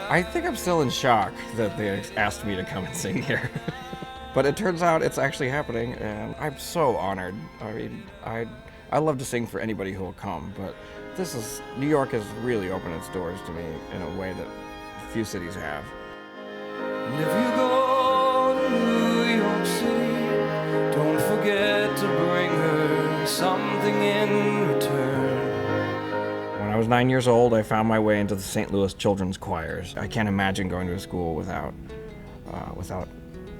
I think I'm still in shock that they asked me to come and sing here. But it turns out it's actually happening, and I'm so honored. I mean, I love to sing for anybody who will come, but New York has really opened its doors to me in a way that few cities have. And if you go to New York City, don't forget to bring her something in return. When I was 9 years old, I found my way into the St. Louis Children's Choirs. I can't imagine going to a school without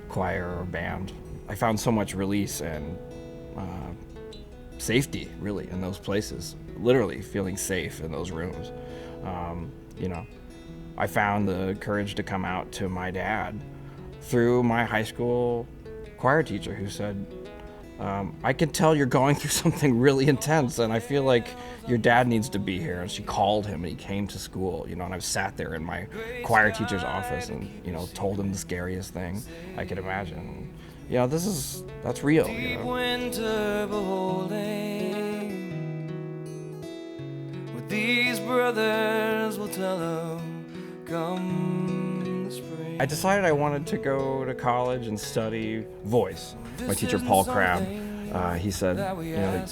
choir or band. I found so much release and safety, really, in those places. Literally feeling safe in those rooms. I found the courage to come out to my dad through my high school choir teacher, who said, I can tell you're going through something really intense, and I feel like your dad needs to be here. And she called him, and he came to school, and I sat there in my choir teacher's office and, told him the scariest thing I could imagine. That's real. Winter beholding, with these brothers will tell them, come the spring. I decided I wanted to go to college and study voice. My teacher, Paul Crabb, he said,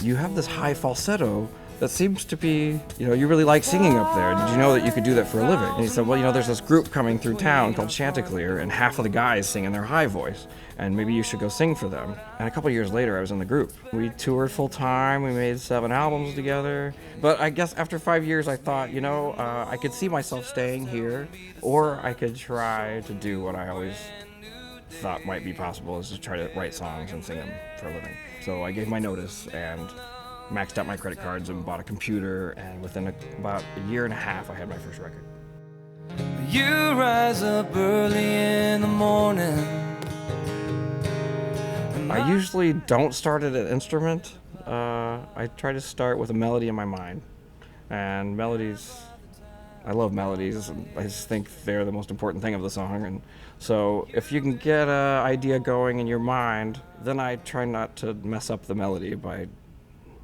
you have this high falsetto that seems to be, you really like singing up there. Did you know that you could do that for a living? And he said, well, there's this group coming through town called Chanticleer, and half of the guys sing in their high voice, and maybe you should go sing for them. And a couple years later, I was in the group. We toured full time, we made 7 albums together. But I guess after 5 years, I thought, I could see myself staying here, or I could try to do what I always thought might be possible, is to try to write songs and sing them for a living. So I gave my notice and maxed out my credit cards and bought a computer, and within about a year and a half, I had my first record. You rise up early in the morning. I usually don't start at an instrument. I try to start with a melody in my mind. And melodies, I love melodies, and I just think they're the most important thing of the song. And so if you can get an idea going in your mind, then I try not to mess up the melody by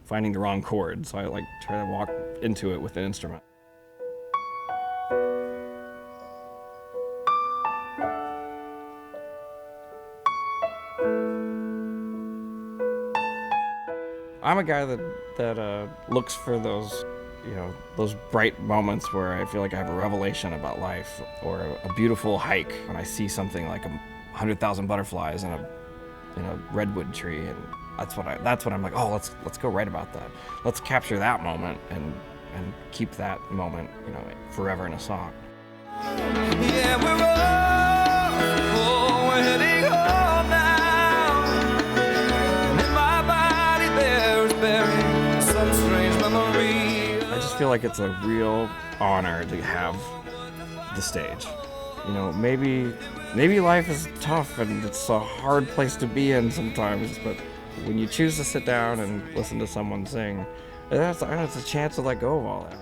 finding the wrong chord. So I try to walk into it with an instrument. I'm a guy that looks for those, those bright moments where I feel like I have a revelation about life, or a beautiful hike when I see something like 100,000 butterflies in a redwood tree, and that's what I'm like, oh, let's go write about that. Let's capture that moment and keep that moment, forever in a song. Yeah, we're heading home now. And in my body there's buried some strange memory. I just feel like it's a real honor to have the stage. Maybe life is tough and it's a hard place to be in sometimes, but when you choose to sit down and listen to someone sing, it's a chance to let go of all that.